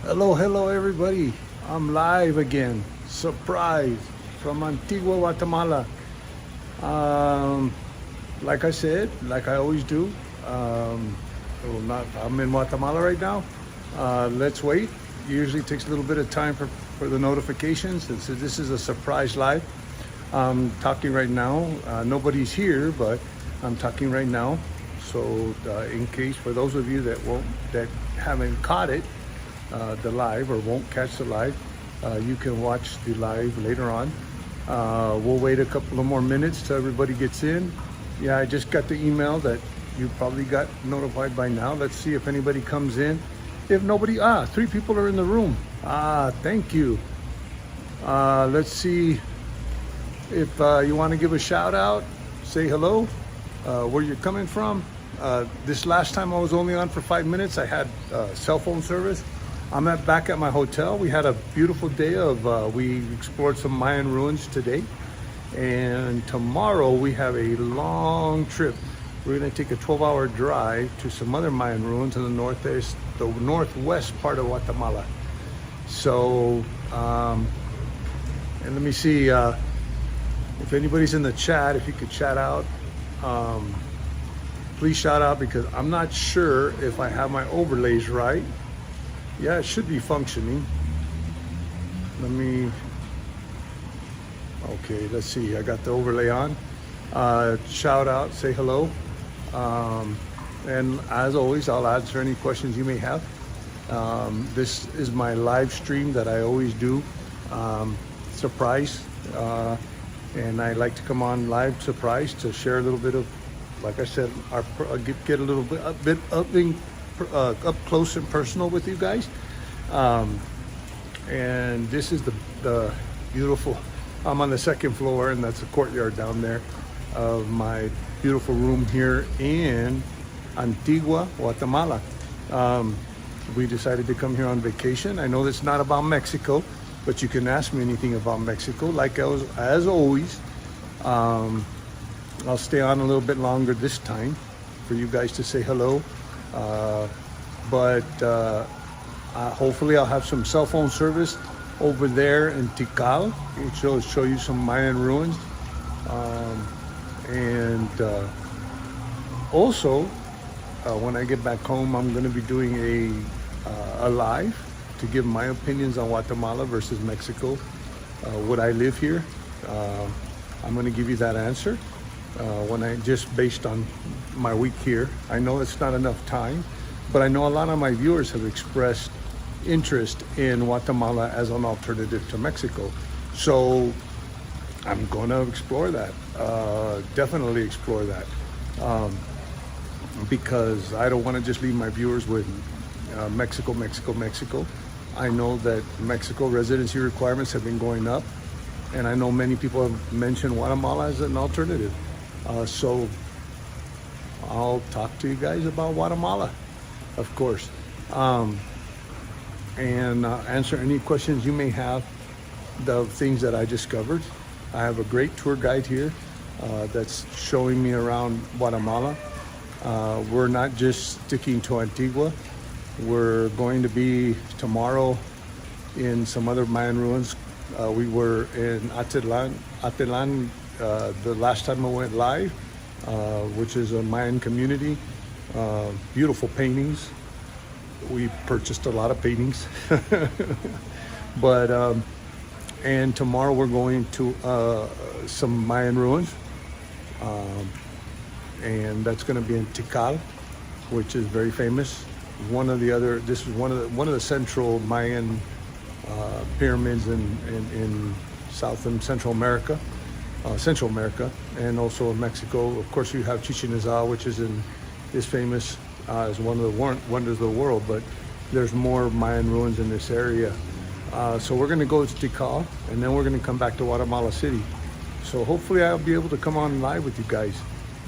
Hello, everybody. I'm live again. Surprise from Antigua, Guatemala. Um, like I said, like I always do, I'm in Guatemala right now. Let's wait. Usually takes a little bit of time for the notifications. This is a surprise live. I'm talking right now. Nobody's here, but I'm talking right now. So in case for those of you that haven't caught it, the live or won't catch the live, you can watch the live later on. We'll wait a couple of more minutes till everybody gets in. Yeah, I just got the email that you probably got notified by now. Let's see if anybody comes in. If nobody, 3 people are in the room. Thank you. Let's see if you want to give a shout out, say hello, where you're coming from. This last time I was only on for 5 minutes. I had cell phone service. I'm back at my hotel. We had a beautiful day we explored some Mayan ruins today. And tomorrow we have a long trip. We're gonna take a 12-hour drive to some other Mayan ruins in the northwest part of Guatemala. So, and let me see if anybody's in the chat, if you could shout out. Please shout out because I'm not sure if I have my overlays right. Yeah, it should be functioning. Okay, let's see. I got the overlay on. Shout out, say hello. And as always, I'll answer any questions you may have. This is my live stream that I always do. Surprise. And I like to come on live surprise to share a little bit of, like I said, get a little bit up close and personal with you guys. And this is the beautiful, I'm on the 2nd floor, and that's the courtyard down there of my beautiful room here in Antigua, Guatemala. We decided to come here on vacation. I know it's not about Mexico, but you can ask me anything about Mexico. Like as always, I'll stay on a little bit longer this time for you guys to say hello. But hopefully I'll have some cell phone service over there in Tikal, which will show you some Mayan ruins. Also, when I get back home, I'm going to be doing a live to give my opinions on Guatemala versus Mexico. Would I live here? I'm going to give you that answer just based on my week here. I know it's not enough time, but I know a lot of my viewers have expressed interest in Guatemala as an alternative to Mexico. So I'm going to explore that, definitely explore that, because I don't want to just leave my viewers with Mexico. I know that Mexico residency requirements have been going up, and I know many people have mentioned Guatemala as an alternative. So I'll talk to you guys about Guatemala, of course, and answer any questions you may have, the things that I discovered. I have a great tour guide here that's showing me around Guatemala. We're not just sticking to Antigua. We're going to be tomorrow in some other Mayan ruins. We were in Atitlan the last time I went live, which is a Mayan community. Beautiful paintings. We purchased a lot of paintings. But and tomorrow we're going to some Mayan ruins, and that's going to be in Tikal, which is very famous. This is one of the central Mayan pyramids in South and Central America, and also in Mexico. Of course, you have Chichen Itza, which is famous as one of the wonders of the world. But there's more Mayan ruins in this area. So we're going to go to Tikal, and then we're going to come back to Guatemala City. So hopefully I'll be able to come on live with you guys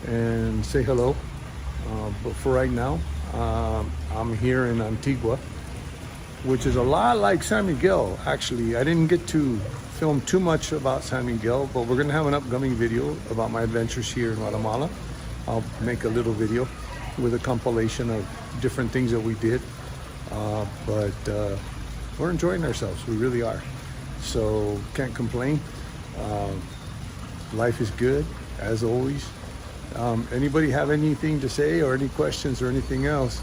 and say hello. But for right now, I'm here in Antigua, which is a lot like San Miguel. Actually, I didn't get to film too much about San Miguel, but we're going to have an upcoming video about my adventures here in Guatemala. I'll make a little video with a compilation of different things that we did. But we're enjoying ourselves. We really are. So can't complain. Life is good as always. Anybody have anything to say or any questions or anything else?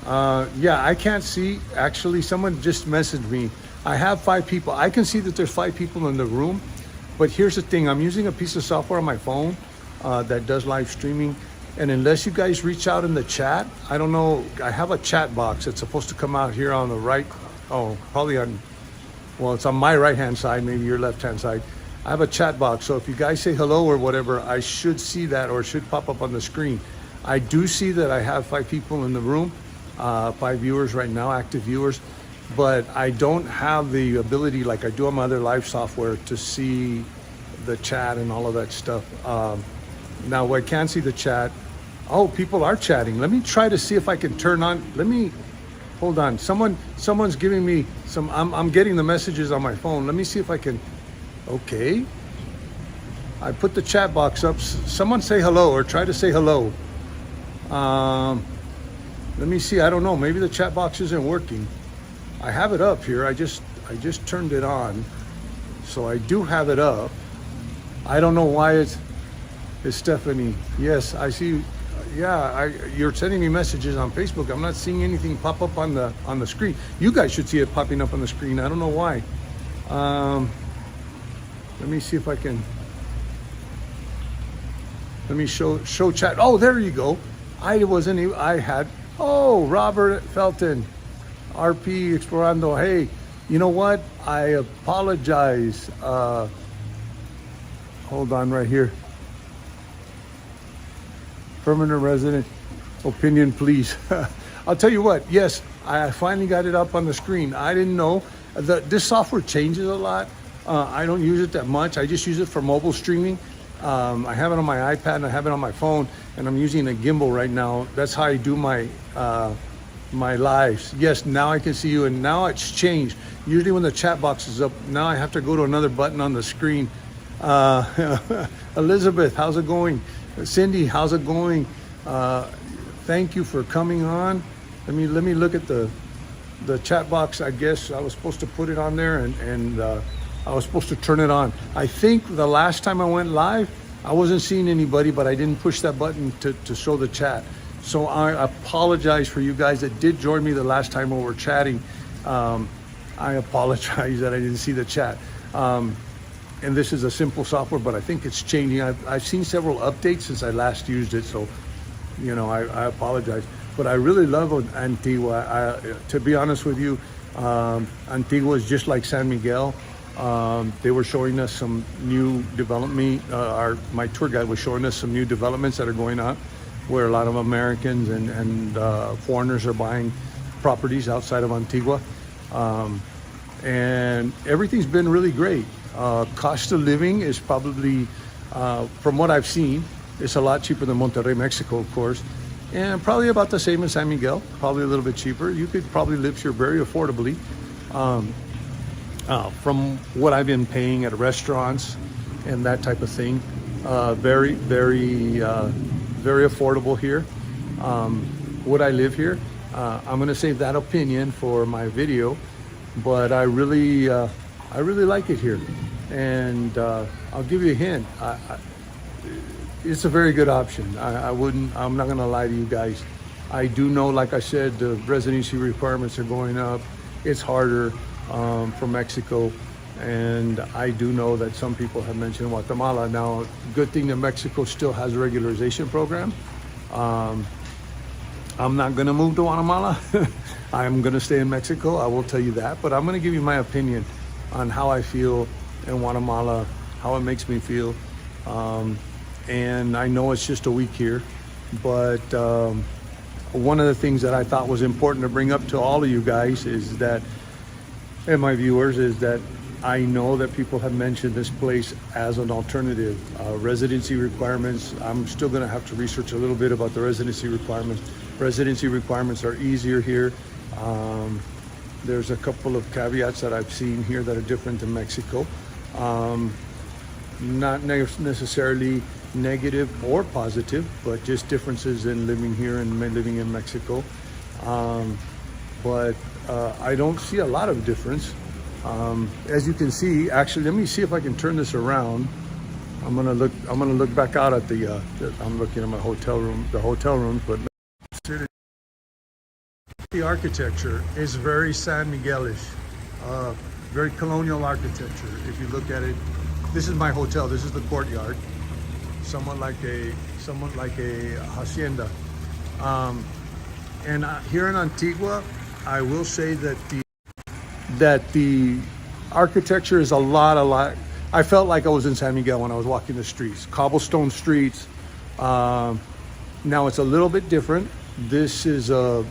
Yeah, I can't see. Actually, someone just messaged me. I have 5 people. I can see that there's 5 people in the room. But here's the thing. I'm using a piece of software on my phone that does live streaming. And unless you guys reach out in the chat, I don't know. I have a chat box that's supposed to come out here on the right. Oh, probably on, well, it's on my right-hand side, maybe your left-hand side. I have a chat box. So if you guys say hello or whatever, I should see that, or it should pop up on the screen. I do see that I have 5 people in the room, 5 viewers right now, active viewers. But I don't have the ability like I do on my other live software to see the chat and all of that stuff. Now I can see the chat. Oh, people are chatting. Let me try to see if I can turn on. Let me, hold on. Someone's giving me some, I'm getting the messages on my phone. Let me see if I can, okay. I put the chat box up. Someone say hello or try to say hello. Let me see, I don't know. Maybe the chat box isn't working. I have it up here. I just turned it on, so I do have it up. I don't know why it's Stephanie. Yes, I see. Yeah, you're sending me messages on Facebook. I'm not seeing anything pop up on the screen. You guys should see it popping up on the screen. I don't know why. Let me see if I can. Let me show chat. Oh, there you go. I had. Oh, Robert Felton. RP Explorando. Hey, you know what? I apologize. Hold on right here. Permanent resident opinion, please. I'll tell you what. Yes, I finally got it up on the screen. I didn't know. This software changes a lot. I don't use it that much. I just use it for mobile streaming. I have it on my iPad and I have it on my phone, and I'm using a gimbal right now. That's how I do my lives. Yes, now I can see you, and now it's changed. Usually when the chat box is up, now I have to go to another button on the screen. Elizabeth, how's it going? Cindy, how's it going? Thank you for coming on. Let me look at the chat box. I guess I was supposed to put it on there, and I was supposed to turn it on. I think the last time I went live, I wasn't seeing anybody, but I didn't push that button to show the chat. So I apologize for you guys that did join me the last time we were chatting. I apologize that I didn't see the chat. And this is a simple software, but I think it's changing. I've seen several updates since I last used it, so you know, I apologize. But I really love Antigua. To be honest with you, Antigua is just like San Miguel. They were showing us some new development. My tour guide was showing us some new developments that are going on, where a lot of Americans and foreigners are buying properties outside of Antigua. And everything's been really great. Cost of living is probably, from what I've seen, it's a lot cheaper than Monterrey, Mexico, of course. And probably about the same as San Miguel, probably a little bit cheaper. You could probably live here very affordably. From what I've been paying at restaurants and that type of thing, very, very, very affordable here. Would I live here? I'm going to save that opinion for my video, but I really like it here. And I'll give you a hint. It's a very good option. I'm not going to lie to you guys. I do know, like I said, the residency requirements are going up. It's harder for Mexico. And I do know that some people have mentioned Guatemala. Now, good thing that Mexico still has a regularization program. I'm not going to move to Guatemala. I'm going to stay in Mexico. I will tell you that. But I'm going to give you my opinion on how I feel in Guatemala, how it makes me feel. And I know it's just a week here, but one of the things that I thought was important to bring up to all of you guys is that, and my viewers, is that I know that people have mentioned this place as an alternative. Residency requirements, I'm still going to have to research a little bit about the residency requirements. Residency requirements are easier here. There's a couple of caveats that I've seen here that are different than Mexico. Not necessarily negative or positive, but just differences in living here and living in Mexico. but I don't see a lot of difference. As you can see, actually, let me see if I can turn this around. I'm gonna look back out at the. I'm looking at my hotel room, the hotel rooms, but the architecture is very San Miguelish, very colonial architecture. If you look at it, this is my hotel. This is the courtyard, somewhat like a hacienda. And here in Antigua, I will say that the architecture is a lot. I felt like I was in San Miguel when I was walking the streets, cobblestone streets. Now it's a little bit different. This is a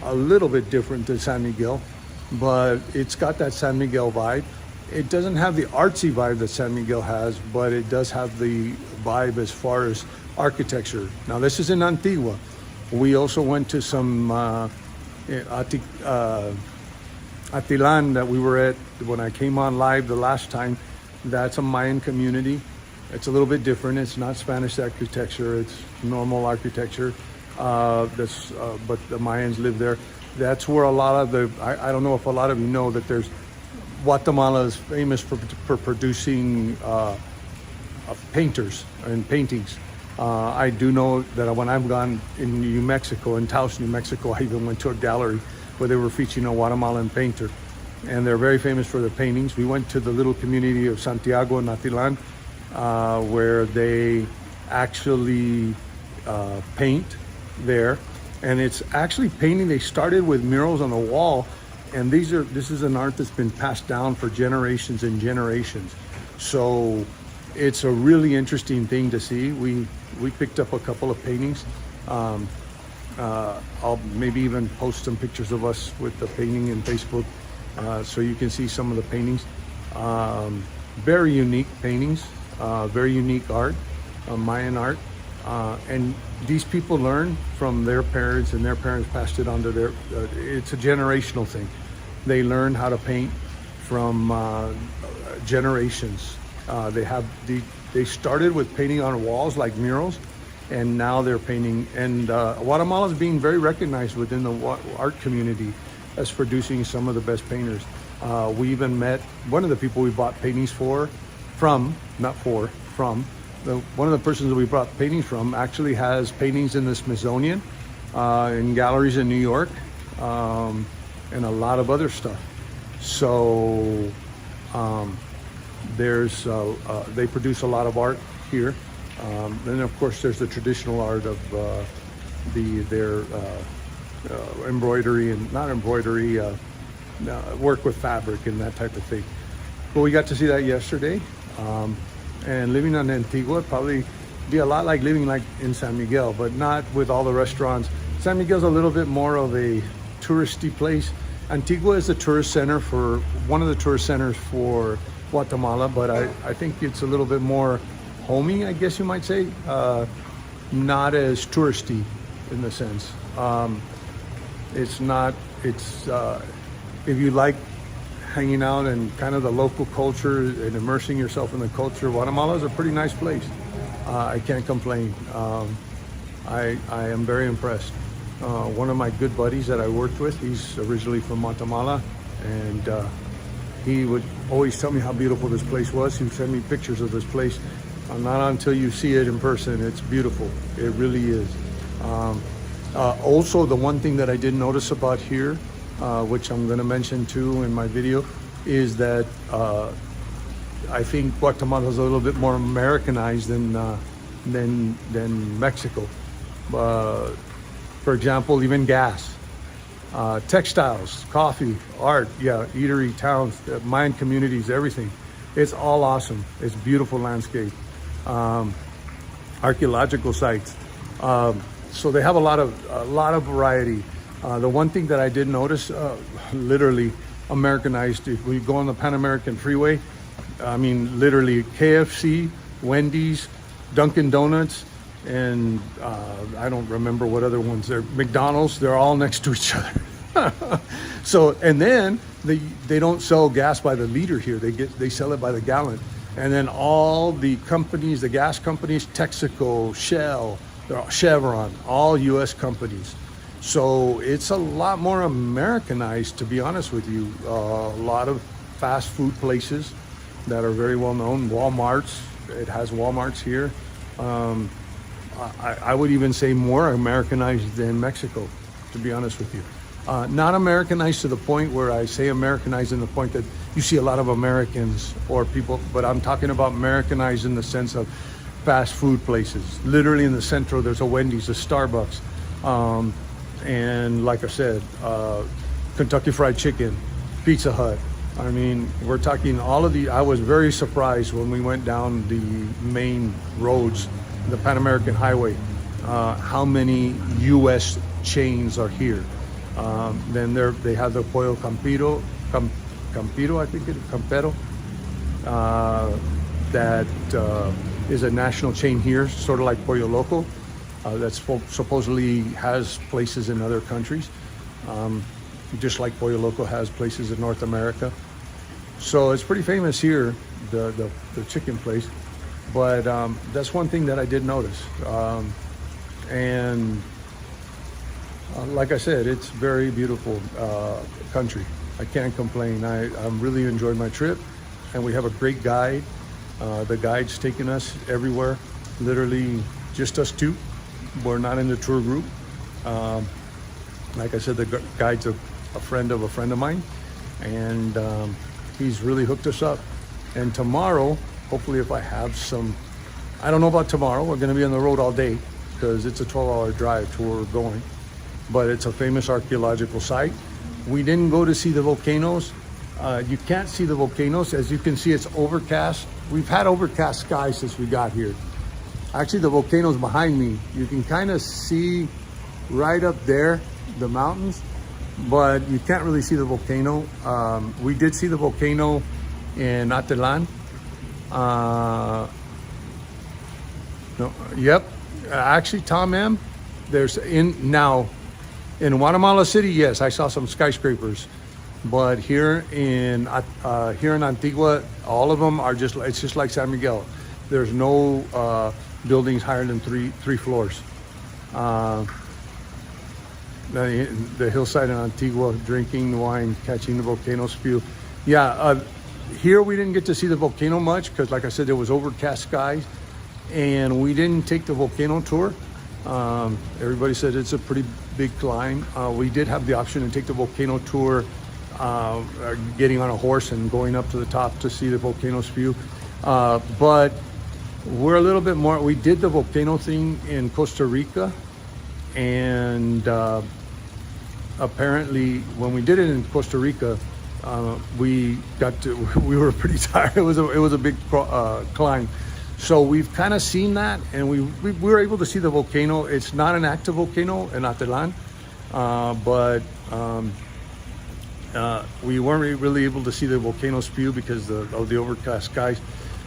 little bit different than San Miguel, but it's got that San Miguel vibe. It doesn't have the artsy vibe that San Miguel has, but it does have the vibe as far as architecture. Now this is in Antigua. We also went to some Atilan that we were at when I came on live the last time. That's a Mayan community. It's a little bit different. It's not Spanish architecture. It's normal architecture. But the Mayans live there. That's where a lot of the, I don't know if a lot of you know that there's, Guatamala is famous for producing painters and paintings. I do know that when I've gone in New Mexico, in Taos, New Mexico, I even went to a gallery where they were featuring a Guatemalan painter. And they're very famous for their paintings. We went to the little community of Santiago and Atilan, where they actually paint there. And it's actually painting. They started with murals on the wall, and this is an art that's been passed down for generations and generations. So it's a really interesting thing to see. We picked up a couple of paintings. I'll maybe even post some pictures of us with the painting in Facebook, so you can see some of the paintings. Very unique paintings, very unique art, Mayan art. And these people learn from their parents, and their parents passed it on to their, it's a generational thing. They learn how to paint from generations. They started with painting on walls like murals, and now they're painting. And Guatemala is being very recognized within the art community as producing some of the best painters. We even met one of the people we bought paintings from. One of the persons that we brought paintings from actually has paintings in the Smithsonian, in galleries in New York, and a lot of other stuff. So they produce a lot of art here. Then of course there's the traditional art of their embroidery and not embroidery, work with fabric and that type of thing. But we got to see that yesterday. And living on Antigua probably be a lot like living like in San Miguel, but not with all the restaurants. San Miguel's a little bit more of a touristy place. Antigua is the tourist center for one of the tourist centers for Guatemala, but I think it's a little bit more homey, I guess you might say, not as touristy in the sense. If you like hanging out and kind of the local culture and immersing yourself in the culture, Guatemala is a pretty nice place. I can't complain. I am very impressed. One of my good buddies that I worked with, he's originally from Guatemala, and he would always tell me how beautiful this place was. He would send me pictures of this place. Not until you see it in person, it's beautiful. It really is. Also, the one thing that I did notice about here, which I'm going to mention too in my video, is that I think Guatemala is a little bit more Americanized than Mexico. For example, even gas, textiles, coffee, art, eatery, towns, Mayan communities, everything. It's all awesome. It's beautiful landscape, archaeological sites. So they have a lot of variety. The one thing that I did notice, literally Americanized, if we go on the Pan American Freeway, I mean, literally KFC, Wendy's, Dunkin' Donuts, and I don't remember what other ones there, McDonald's, they're all next to each other. So, and then they don't sell gas by the liter here, they sell it by the gallon. And then all the companies, the gas companies, Texaco, Shell, Chevron, all US companies. So it's a lot more Americanized, to be honest with you. A lot of fast food places that are very well known. Walmarts, it has Walmarts here. I would even say more Americanized than Mexico, to be honest with you. Not Americanized to the point where I say Americanized in the point that you see a lot of Americans or people, but I'm talking about Americanized in the sense of fast food places. Literally in the centro, there's a Wendy's, a Starbucks, and like I said, Kentucky Fried Chicken, Pizza Hut. I mean, we're talking all of the, I was very surprised when we went down the main roads, the Pan American Highway, how many U.S. chains are here. Then they have the Pollo Campero, I think it is, Campero, that is a national chain here, sort of like Pollo Loco, that supposedly has places in other countries, just like Pollo Loco has places in North America. So it's pretty famous here, the chicken place. But that's one thing that I did notice. And like I said, it's very beautiful country. I can't complain. I'm really enjoyed my trip, and we have a great guide. The guide's taking us everywhere, literally just us two. We're not in the tour group. Like I said, the guide's a friend of mine, and he's really hooked us up. And tomorrow, hopefully if I have some, I don't know about tomorrow, we're gonna be on the road all day because it's a 12-hour drive to where we're going. But it's a famous archaeological site. We didn't go to see the volcanoes. You can't see the volcanoes. As you can see, it's overcast. We've had overcast skies since we got here. Actually, the volcano's behind me. You can kind of see right up there, the mountains, but you can't really see the volcano. We did see the volcano in Atitlan. No, yep. Actually, Tom M, there's in Guatemala City, yes, I saw some skyscrapers, but here in Antigua, all of them are it's just like San Miguel. There's no buildings higher than three floors. The hillside in Antigua, drinking wine, catching the volcano spew. Yeah, here we didn't get to see the volcano much because, like I said, there was overcast skies, and we didn't take the volcano tour. Everybody said it's a pretty big climb. We did have the option to take the volcano tour, getting on a horse and going up to the top to see the volcano spew. But we're a little bit more, we did the volcano thing in Costa Rica, and apparently when we did it in Costa Rica, we were pretty tired. It was a big climb. So we've kind of seen that, and we were able to see the volcano. It's not an active volcano in Atitlan, but we weren't really able to see the volcano spew because of the overcast skies.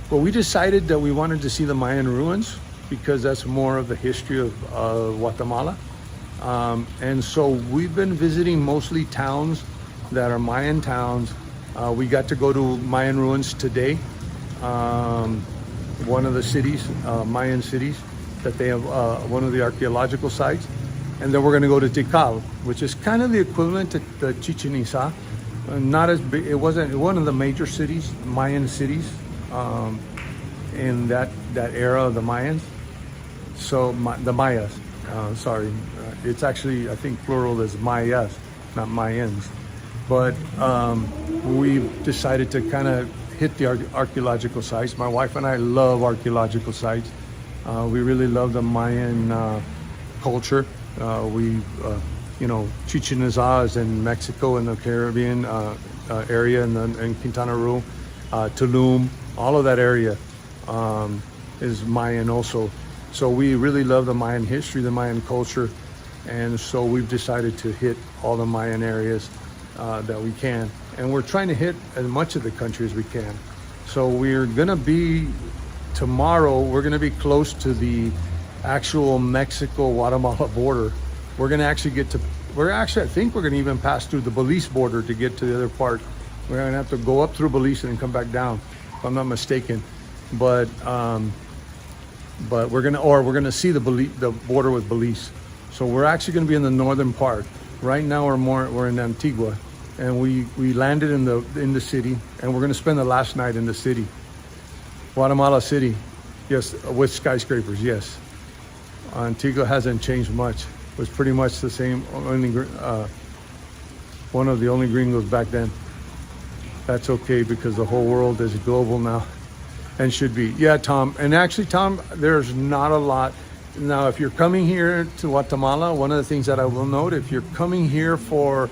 But we decided that we wanted to see the Mayan ruins because that's more of the history of Guatemala. And so we've been visiting mostly towns that are Mayan towns. We got to go to Mayan ruins today. One of the cities, Mayan cities, that they have one of the archaeological sites. And then we're going to go to Tikal, which is kind of the equivalent to the Chichen Itza. Not as big, it wasn't one of the major cities, Mayan cities, in that era of the Mayans. So the Mayas, sorry. It's actually, I think plural is Mayas, not Mayans. But we decided to kind of hit the archaeological sites. My wife and I love archaeological sites. We really love the Mayan culture. Chichen Itza is in Mexico and the Caribbean area, and Quintana Roo, Tulum, all of that area is Mayan also. So we really love the Mayan history, the Mayan culture, and so we've decided to hit all the Mayan areas that we can. And we're trying to hit as much of the country as we can. So we're gonna be, tomorrow, we're gonna be close to the actual Mexico-Guatemala border. We're gonna actually I think we're gonna even pass through the Belize border to get to the other part. We're gonna have to go up through Belize and then come back down, if I'm not mistaken. But we're gonna see the border with Belize. So we're actually going to be in the northern part. Right now we're in Antigua, and we landed in the city, and we're going to spend the last night in the city. Guatemala City, yes, with skyscrapers, yes. Antigua hasn't changed much. It was pretty much the same, only one of the only gringos back then. That's okay because the whole world is global now and should be. Yeah, Tom. And actually, Tom, there's not a lot. Now, if you're coming here to Guatemala, one of the things that I will note, if you're coming here for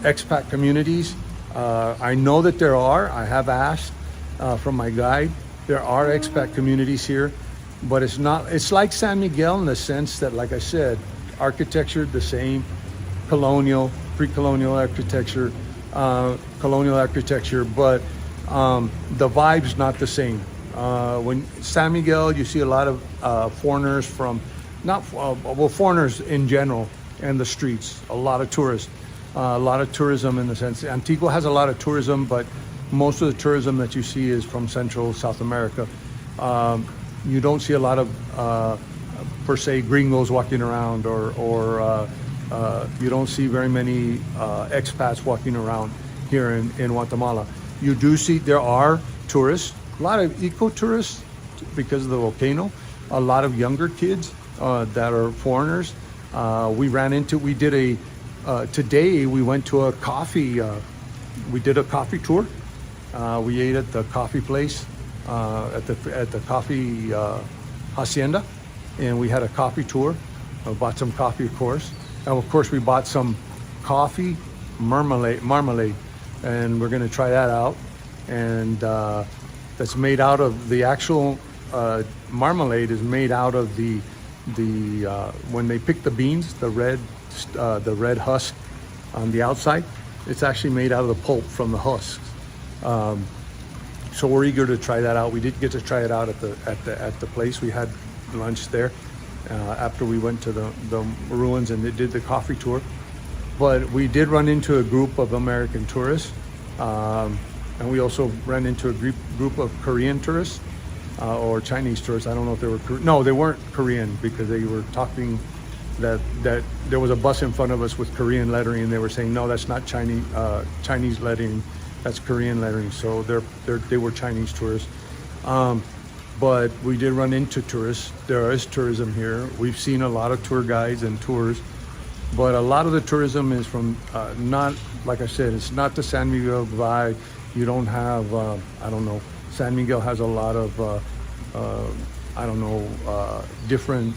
expat communities, I know that there are. I have asked from my guide. There are expat communities here, but it's not. It's like San Miguel in the sense that, like I said, architecture the same, colonial, pre-colonial architecture, colonial architecture, but the vibe's not the same. When San Miguel, you see a lot of foreigners from, foreigners in general, and the streets, a lot of tourists, a lot of tourism in the sense. Antigua has a lot of tourism, but most of the tourism that you see is from Central South America. You don't see a lot of, per se, gringos walking around, or you don't see very many expats walking around here in Guatemala. You do see, there are tourists, a lot of eco-tourists because of the volcano, a lot of younger kids that are foreigners. Today we went to a coffee, we did a coffee tour. We ate at the coffee place, at the coffee hacienda, and we had a coffee tour. I bought some coffee, of course. And of course we bought some coffee marmalade, and we're gonna try that out. And that's made out of the actual marmalade is made out of the when they pick the beans, the red husk on the outside. It's actually made out of the pulp from the husks. So we're eager to try that out. We did get to try it out at the place. We had lunch there after we went to the ruins and did the coffee tour. But we did run into a group of American tourists. And we also ran into a group of Korean tourists or Chinese tourists. I don't know if they were no, they weren't Korean, because they were talking that there was a bus in front of us with Korean lettering, and they were saying, no, that's not Chinese lettering, that's Korean lettering. So they were Chinese tourists. But we did run into tourists. There is tourism here. We've seen a lot of tour guides and tours, but a lot of the tourism is from not, like I said, it's not the San Miguel vibe. You don't have, I don't know, San Miguel has a lot of, different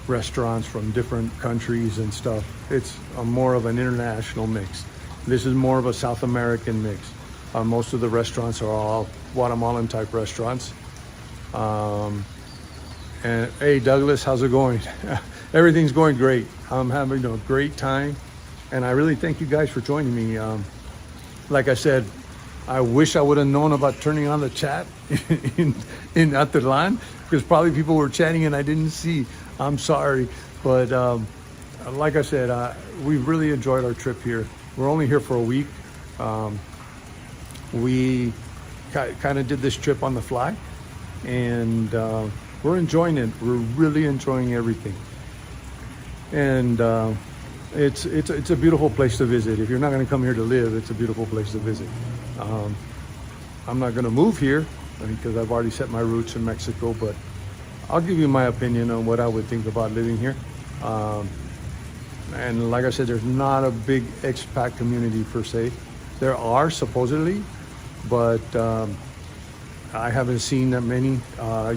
restaurants from different countries and stuff. It's more of an international mix. This is more of a South American mix. Most of the restaurants are all Guatemalan type restaurants. And hey, Douglas, how's it going? Everything's going great. I'm having a great time, and I really thank you guys for joining me. Like I said, I wish I would have known about turning on the chat in Atlan, because probably people were chatting and I didn't see. I'm sorry, but like I said, we've really enjoyed our trip here. We're only here for a week. We kind of did this trip on the fly, and we're enjoying it. We're really enjoying everything, and it's a beautiful place to visit. If you're not going to come here to live, it's a beautiful place to visit. I'm not going to move here because I've already set my roots in Mexico, but I'll give you my opinion on what I would think about living here. And like I said, there's not a big expat community per se. There are supposedly, but I haven't seen that many.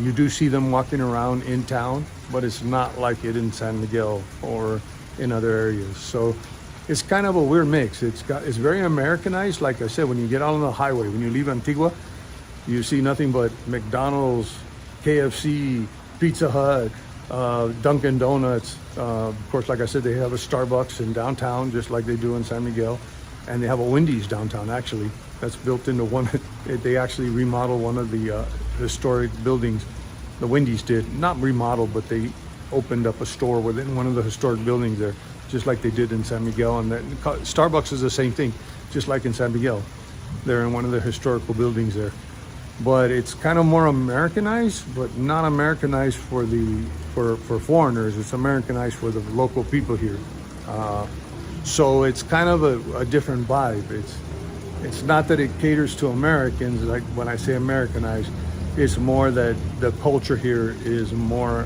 You do see them walking around in town, but it's not like it in San Miguel or in other areas. So it's kind of a weird mix. It's very Americanized. Like I said, when you get out on the highway, when you leave Antigua, you see nothing but McDonald's, KFC, Pizza Hut, Dunkin' Donuts. Of course, like I said, they have a Starbucks in downtown, just like they do in San Miguel. And they have a Wendy's downtown, actually. That's built into one. They actually remodeled one of the historic buildings. The Wendy's did. Not remodeled, but they opened up a store within one of the historic buildings there, just like they did in San Miguel. And Starbucks is the same thing, just like in San Miguel. They're in one of the historical buildings there. But it's kind of more Americanized, but not Americanized for the for foreigners. It's Americanized for the local people here. So it's kind of a different vibe. It's not that it caters to Americans. Like when I say Americanized, it's more that the culture here is more,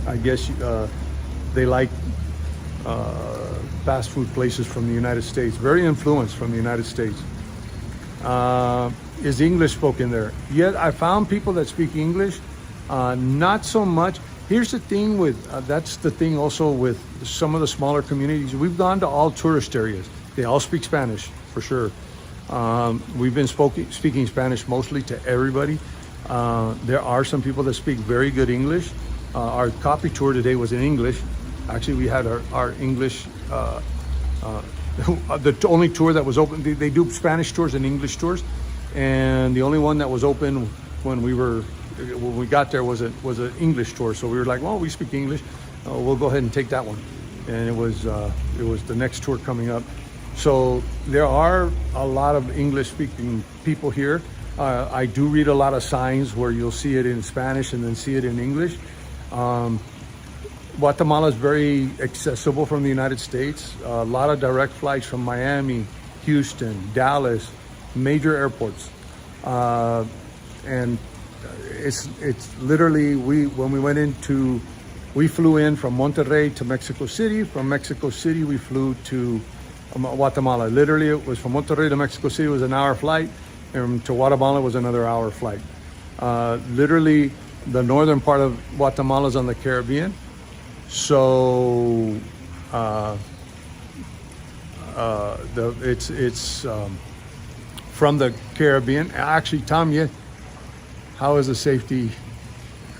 I guess they like fast food places from the United States, very influenced from the United States. Is English spoken there? Yet I found people that speak English, not so much. Here's the thing with, that's the thing also with some of the smaller communities. We've gone to all tourist areas. They all speak Spanish, for sure. We've been speaking Spanish mostly to everybody. There are some people that speak very good English. Our coffee tour today was in English. Actually, we had our English, the only tour that was open. They do Spanish tours and English tours, and the only one that was open when we got there was an English tour. So we were like, well, we speak English, we'll go ahead and take that one. And it was the next tour coming up. So there are a lot of English-speaking people here. I do read a lot of signs where you'll see it in Spanish and then see it in English. Guatemala is very accessible from the United States. A lot of direct flights from Miami, Houston, Dallas, major airports. And it's literally, when we flew in from Monterrey to Mexico City. From Mexico City, we flew to Guatemala. Literally, it was from Monterrey to Mexico City was an hour flight, and to Guatemala was another hour flight. Literally, the northern part of Guatemala is on the Caribbean. So it's from the Caribbean. Actually, Tom, how is the safety?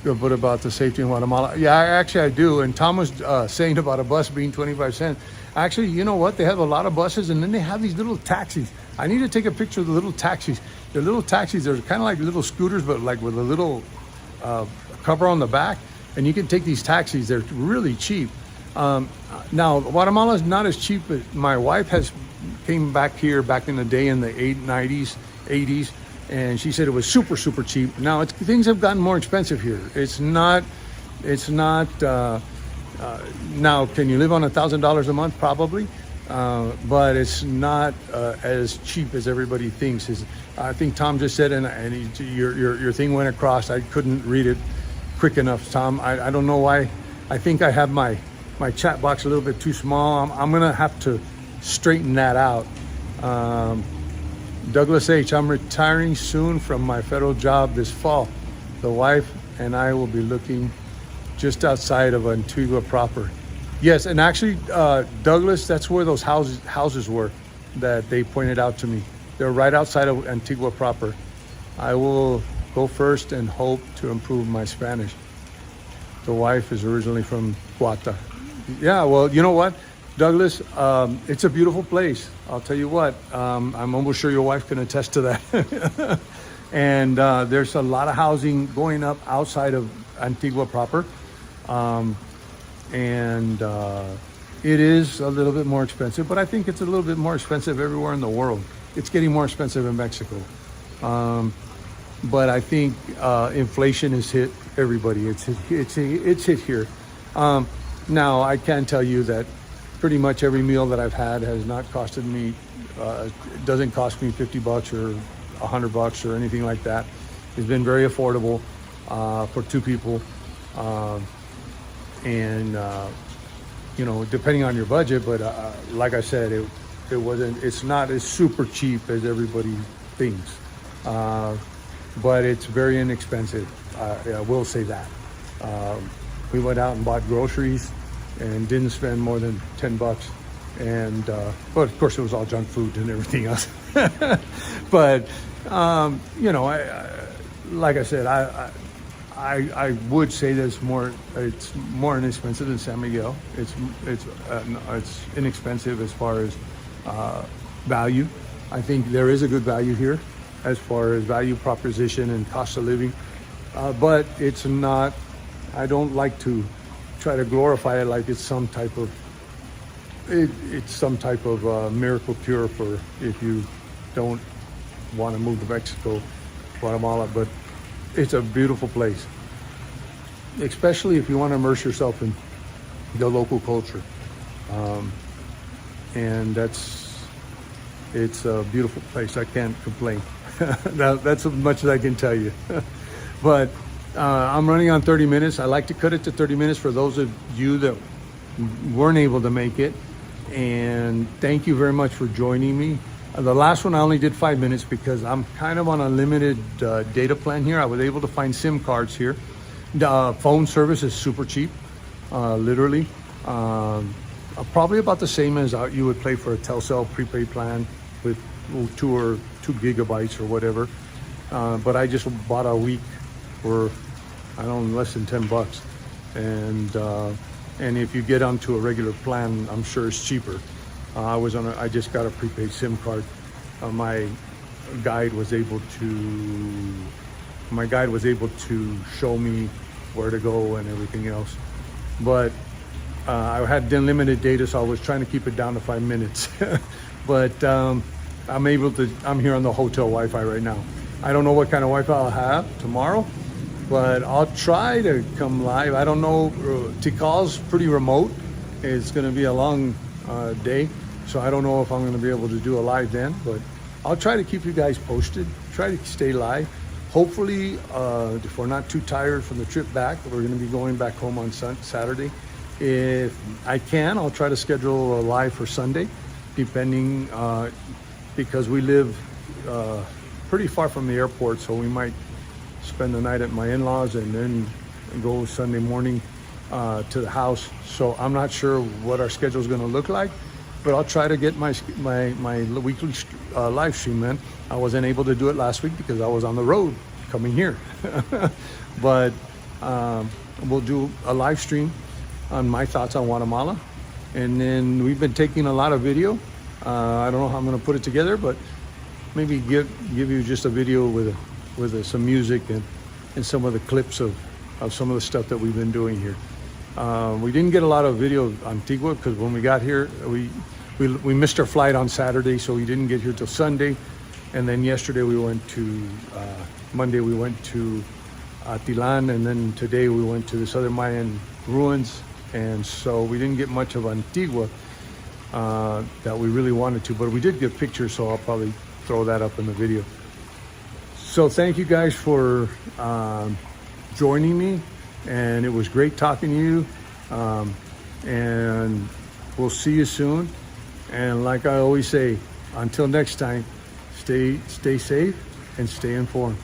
What about the safety in Guatemala? Yeah, I do. And Tom was saying about a bus being 25 cents. Actually, you know what? They have a lot of buses, and then they have these little taxis. I need to take a picture of the little taxis. The little taxis are kind of like little scooters, but like with a little cover on the back. And you can take these taxis. They're really cheap. Now, Guatemala is not as cheap, but my wife came back here back in the day in the 90s, 80s, and she said it was super, super cheap. Now, things have gotten more expensive here. It's not, now, can you live on $1,000 a month? Probably. But it's not as cheap as everybody thinks. I think Tom just said, and your thing went across. I couldn't read it quick enough, Tom. I don't know why. I think I have my chat box a little bit too small. I'm gonna have to straighten that out. Douglas H., I'm retiring soon from my federal job this fall. The wife and I will be looking just outside of Antigua proper. Yes, and actually, Douglas, that's where those houses were that they pointed out to me. They're right outside of Antigua proper. I will go first and hope to improve my Spanish. The wife is originally from Guata. Yeah, well, you know what, Douglas, it's a beautiful place. I'll tell you what, I'm almost sure your wife can attest to that. And there's a lot of housing going up outside of Antigua proper. And it is a little bit more expensive, but I think it's a little bit more expensive everywhere in the world. It's getting more expensive in Mexico. But I think inflation has hit everybody. It's hit here. Now, I can tell you that pretty much every meal that I've had has not costed me, doesn't cost me $50 or $100 or anything like that. It's been very affordable for two people. And you know, depending on your budget, but like I said, it's not as super cheap as everybody thinks. But it's very inexpensive. I will say that. We went out and bought groceries and didn't spend more than $10. And but of course it was all junk food and everything else. But you know, like I said, I would say that it's more inexpensive than San Miguel. It's inexpensive as far as value. I think there is a good value here as far as value proposition and cost of living, but it's not. I don't like to try to glorify it like it's some type of miracle cure for if you don't want to move to Mexico, Guatemala, but it's a beautiful place. especially if you want to immerse yourself in the local culture. And it's a beautiful place. I can't complain. That's as much as I can tell you. But I'm running on 30 minutes. I like to cut it to 30 minutes for those of you that weren't able to make it. And thank you very much for joining me. The last one I only did 5 minutes because I'm kind of on a limited data plan here. I was able to find SIM cards here. The phone service is super cheap, literally. Probably about the same as you would pay for a Telcel prepaid plan with 2 gigabytes or whatever. But I just bought a week for, I don't know, less than $10. And if you get onto a regular plan, I'm sure it's cheaper. I just got a prepaid SIM card. My guide was able to show me where to go and everything else. But I had limited data, so I was trying to keep it down to 5 minutes. But I'm here on the hotel Wi-Fi right now. I don't know what kind of Wi-Fi I'll have tomorrow, but I'll try to come live. I don't know, Tikal's pretty remote. It's gonna be a long day, so I don't know if I'm gonna be able to do a live then, but I'll try to keep you guys posted, try to stay live. Hopefully, if we're not too tired from the trip back, we're gonna be going back home on Saturday. If I can, I'll try to schedule a live for Sunday, depending, because we live pretty far from the airport, so we might spend the night at my in-laws and then go Sunday morning to the house. So I'm not sure what our schedule is going to look like, but I'll try to get my weekly live stream in. I wasn't able to do it last week because I was on the road coming here. But we'll do a live stream on my thoughts on Guatemala. And then we've been taking a lot of video. I don't know how I'm going to put it together, but maybe give you just a video with some music and some of the clips of some of the stuff that we've been doing here. We didn't get a lot of video of Antigua because when we got here, we missed our flight on Saturday, so we didn't get here till Sunday. And then yesterday Monday we went to Atilan, and then today we went to the Southern Mayan ruins. And so we didn't get much of Antigua that we really wanted to, but we did get pictures, so I'll probably throw that up in the video. So thank you guys for joining me, and it was great talking to you. And we'll see you soon. And like I always say, until next time, stay safe and stay informed.